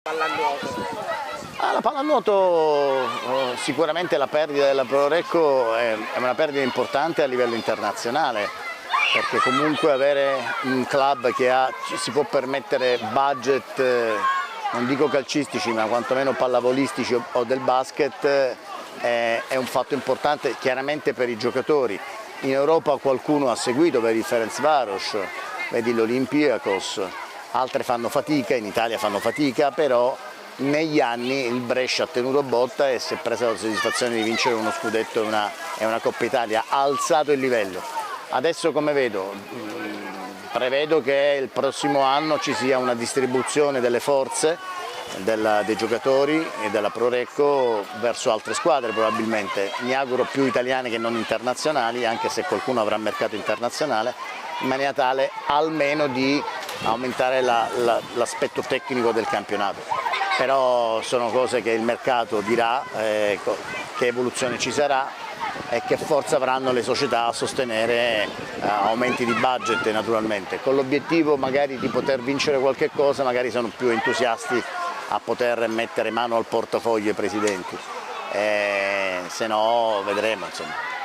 Pallanuoto? La pallanuoto sicuramente la perdita della Pro Recco è una perdita importante a livello internazionale, perché comunque avere un club che si può permettere budget, non dico calcistici, ma quantomeno pallavolistici o del basket, è un fatto importante chiaramente per i giocatori. In Europa qualcuno ha seguito, vedi Ferencváros, vedi l'Olympiakos, altre fanno fatica, in Italia fanno fatica, però negli anni il Brescia ha tenuto botta e si è presa la soddisfazione di vincere uno scudetto e una Coppa Italia, ha alzato il livello. Adesso come vedo, prevedo che il prossimo anno ci sia una distribuzione delle forze dei giocatori e della Pro Recco verso altre squadre probabilmente, mi auguro più italiane che non internazionali, anche se qualcuno avrà mercato internazionale, in maniera tale almeno di aumentare l'aspetto tecnico del campionato. Però sono cose che il mercato dirà, che evoluzione ci sarà e che forza avranno le società a sostenere aumenti di budget naturalmente, con l'obiettivo magari di poter vincere qualche cosa, magari sono più entusiasti a poter mettere mano al portafoglio ai presidenti, se no vedremo insomma.